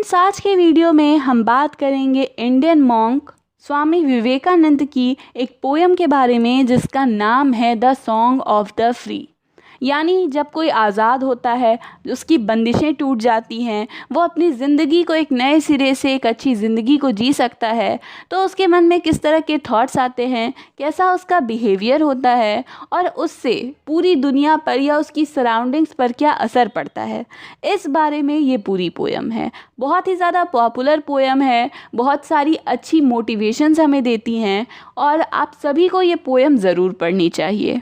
Friends, आज के video में हम बात करेंगे इंडियन मॉन्क स्वामी विवेकानंद की एक पोयम के बारे में जिसका नाम है the song of the free. यानी जब कोई आज़ाद होता है, उसकी बंदिशें टूट जाती हैं, वो अपनी ज़िंदगी को एक नए सिरे से एक अच्छी ज़िंदगी को जी सकता है, तो उसके मन में किस तरह के थॉट्स आते हैं, कैसा उसका बिहेवियर होता है और उससे पूरी दुनिया पर या उसकी सराउंडिंग्स पर क्या असर पड़ता है, इस बारे में ये पूरी पोयम है। बहुत ही ज़्यादा पॉपुलर पोयम है, बहुत सारी अच्छी मोटिवेशंस हमें देती हैं और आप सभी को ये पोयम ज़रूर पढ़नी चाहिए।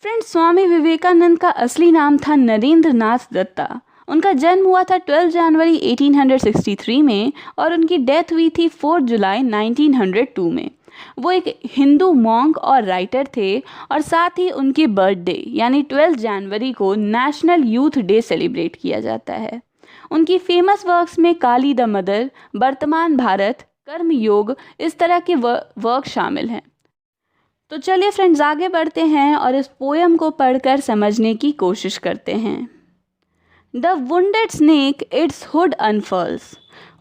फ्रेंड्स, स्वामी विवेकानंद का असली नाम था नरेंद्र नाथ दत्ता। उनका जन्म हुआ था 12 जनवरी 1863 में और उनकी डेथ हुई थी 4 जुलाई 1902 में। वो एक हिंदू मॉन्क और राइटर थे और साथ ही उनकी बर्थडे यानी 12 जनवरी को नेशनल यूथ डे सेलिब्रेट किया जाता है। उनकी फेमस वर्क्स में काली द मदर, वर्तमान भारत, कर्म योग, इस तरह के वर्क शामिल हैं। तो चलिए फ्रेंड्स, आगे बढ़ते हैं और इस पोयम को पढ़कर समझने की कोशिश करते हैं। The wounded snake its hood unfurls.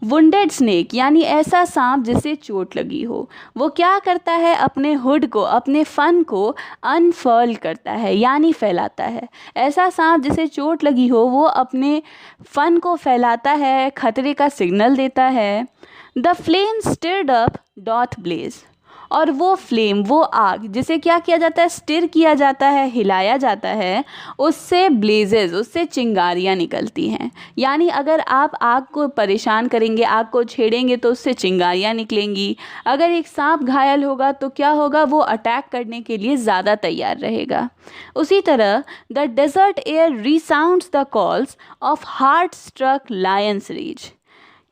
Wounded snake यानी ऐसा सांप जिसे चोट लगी हो, वो क्या करता है, अपने हुड को, अपने फन को अनफर्ल करता है यानी फैलाता है। ऐसा सांप जिसे चोट लगी हो वो अपने फन को फैलाता है, खतरे का सिग्नल देता है। The flame stirred up doth blaze. और वो फ्लेम, वो आग जिसे क्या किया जाता है, स्टिर किया जाता है, हिलाया जाता है, उससे ब्लेजेस, उससे चिंगारियाँ निकलती हैं। यानी अगर आप आग को परेशान करेंगे, आग को छेड़ेंगे तो उससे चिंगारियाँ निकलेंगी। अगर एक सांप घायल होगा तो क्या होगा, वो अटैक करने के लिए ज़्यादा तैयार रहेगा। उसी तरह the desert air resounds the calls of heart struck lions rage.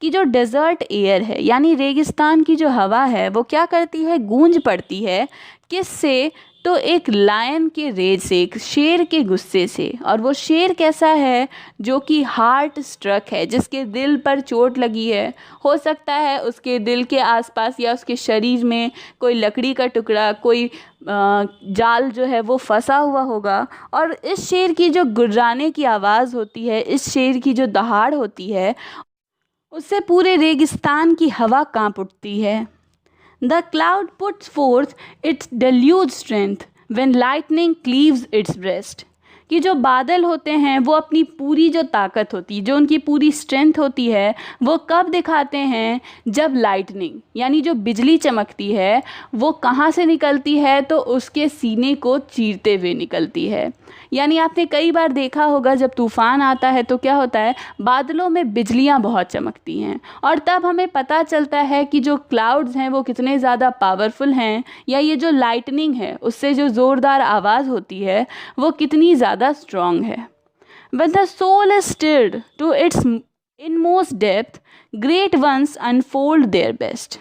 कि जो डेजर्ट एयर है यानी रेगिस्तान की जो हवा है वो क्या करती है, गूंज पड़ती है। किससे? तो एक लायन के रेज से, एक शेर के गुस्से से। और वो शेर कैसा है, जो कि हार्ट स्ट्रक है, जिसके दिल पर चोट लगी है। हो सकता है उसके दिल के आसपास या उसके शरीर में कोई लकड़ी का टुकड़ा, कोई जाल जो है वो फंसा हुआ होगा। और इस शेर की जो गुर्राने की आवाज़ होती है, इस शेर की जो दहाड़ होती है, उससे पूरे रेगिस्तान की हवा कांप उठती है। The cloud puts fourth it's deluge strength when lightning cleaves it's breast. कि जो बादल होते हैं वो अपनी पूरी जो ताकत होती है, जो उनकी पूरी स्ट्रेंथ होती है, वो कब दिखाते हैं, जब लाइटनिंग यानी जो बिजली चमकती है वो कहाँ से निकलती है, तो उसके सीने को चीरते हुए निकलती है। यानी आपने कई बार देखा होगा जब तूफ़ान आता है तो क्या होता है, बादलों में बिजलियाँ बहुत चमकती हैं और तब हमें पता चलता है कि जो क्लाउड्स हैं वो कितने ज़्यादा पावरफुल हैं, या ये जो लाइटनिंग है उससे जो ज़ोरदार आवाज़ होती है वो कितनी ज़्यादा स्ट्रॉन्ग है। When the soul is stirred to its inmost depth, great ones unfold their best.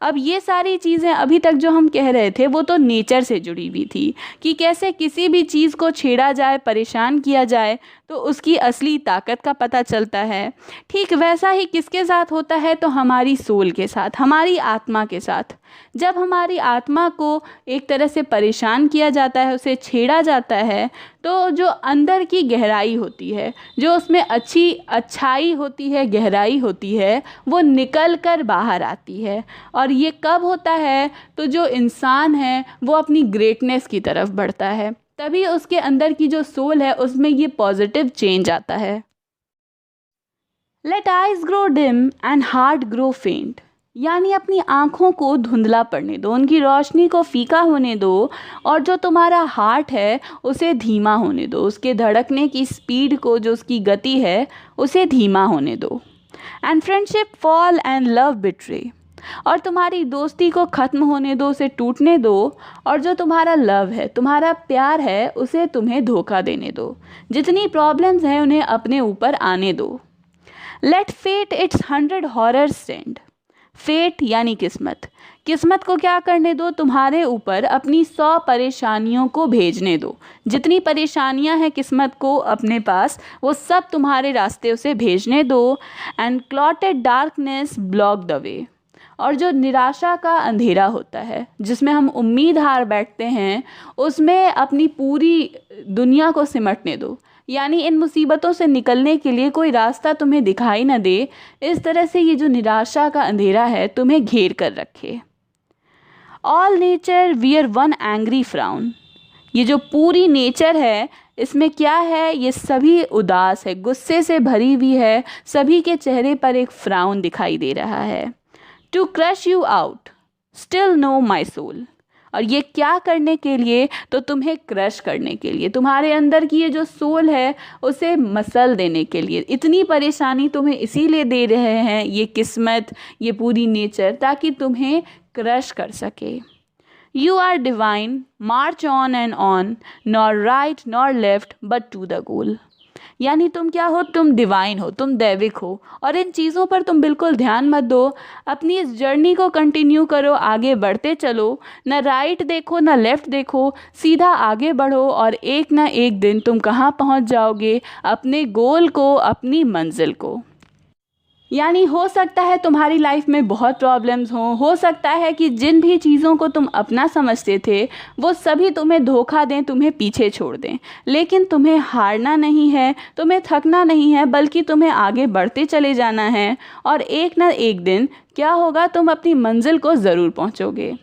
अब ये सारी चीज़ें अभी तक जो हम कह रहे थे वो तो नेचर से जुड़ी हुई थी कि कैसे किसी भी चीज़ को छेड़ा जाए, परेशान किया जाए तो उसकी असली ताकत का पता चलता है। ठीक वैसा ही किसके साथ होता है, तो हमारी सोल के साथ, हमारी आत्मा के साथ। जब हमारी आत्मा को एक तरह से परेशान किया जाता है, उसे छेड़ा जाता है, तो जो अंदर की गहराई होती है, जो उसमें अच्छाई होती है, गहराई होती है, वो निकल कर बाहर आती है। और ये कब होता है, तो जो इंसान है वो अपनी ग्रेटनेस की तरफ बढ़ता है, तभी उसके अंदर की जो सोल है उसमें ये पॉजिटिव चेंज आता है। Let eyes grow dim and heart grow faint. यानी अपनी आँखों को धुंधला पड़ने दो, उनकी रोशनी को फीका होने दो, और जो तुम्हारा हार्ट है उसे धीमा होने दो, उसके धड़कने की स्पीड को, जो उसकी गति है, उसे धीमा होने दो। And friendship fall and love betray. और तुम्हारी दोस्ती को ख़त्म होने दो, उसे टूटने दो, और जो तुम्हारा लव है, तुम्हारा प्यार है, उसे तुम्हें धोखा देने दो। जितनी प्रॉब्लम्स हैं उन्हें अपने ऊपर आने दो। Let fate its 100 horrors send. Fate यानी किस्मत, किस्मत को क्या करने दो, तुम्हारे ऊपर अपनी 100 परेशानियों को भेजने दो। जितनी परेशानियां हैं किस्मत को अपने पास, वो सब तुम्हारे रास्ते उसे भेजने दो। And clotted darkness block the way. और जो निराशा का अंधेरा होता है, जिसमें हम उम्मीद हार बैठते हैं, उसमें अपनी पूरी दुनिया को सिमटने दो। यानी इन मुसीबतों से निकलने के लिए कोई रास्ता तुम्हें दिखाई न दे, इस तरह से ये जो निराशा का अंधेरा है तुम्हें घेर कर रखे। All nature wear one angry frown, ये जो पूरी नेचर है इसमें क्या है, ये सभी उदास है, गुस्से से भरी हुई है, सभी के चेहरे पर एक फ्राउन दिखाई दे रहा है। To crush you out still know my soul, और ये क्या करने के लिए, तो तुम्हें क्रश करने के लिए, तुम्हारे अंदर की ये जो सोल है उसे मसल देने के लिए। इतनी परेशानी तुम्हें इसीलिए दे रहे हैं ये किस्मत, ये पूरी नेचर, ताकि तुम्हें क्रश कर सके। You are divine, march on and on, nor right nor left but to the goal, यानी तुम क्या हो, तुम डिवाइन हो, तुम दैविक हो, और इन चीज़ों पर तुम बिल्कुल ध्यान मत दो। अपनी इस जर्नी को कंटिन्यू करो, आगे बढ़ते चलो, न राइट देखो न लेफ़्ट देखो, सीधा आगे बढ़ो, और एक ना एक दिन तुम कहाँ पहुँच जाओगे, अपने गोल को, अपनी मंजिल को। यानी हो सकता है तुम्हारी लाइफ में बहुत प्रॉब्लम्स हों, हो सकता है कि जिन भी चीज़ों को तुम अपना समझते थे वो सभी तुम्हें धोखा दें, तुम्हें पीछे छोड़ दें, लेकिन तुम्हें हारना नहीं है, तुम्हें थकना नहीं है, बल्कि तुम्हें आगे बढ़ते चले जाना है, और एक ना एक दिन क्या होगा, तुम अपनी मंजिल को ज़रूर पहुँचोगे।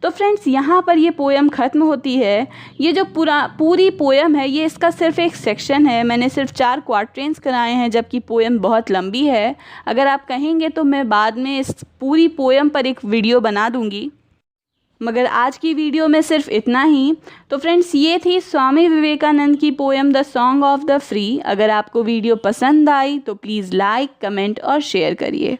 तो फ्रेंड्स, यहाँ पर ये पोएम ख़त्म होती है। ये जो पूरी पोएम है ये इसका सिर्फ एक सेक्शन है, मैंने सिर्फ 4 क्वार्ट्रेंस कराए हैं, जबकि पोएम बहुत लंबी है। अगर आप कहेंगे तो मैं बाद में इस पूरी पोएम पर एक वीडियो बना दूँगी, मगर आज की वीडियो में सिर्फ इतना ही। तो फ्रेंड्स, ये थी स्वामी विवेकानंद की poem the song of the free. अगर आपको वीडियो पसंद आई तो प्लीज़ लाइक, कमेंट और शेयर करिए।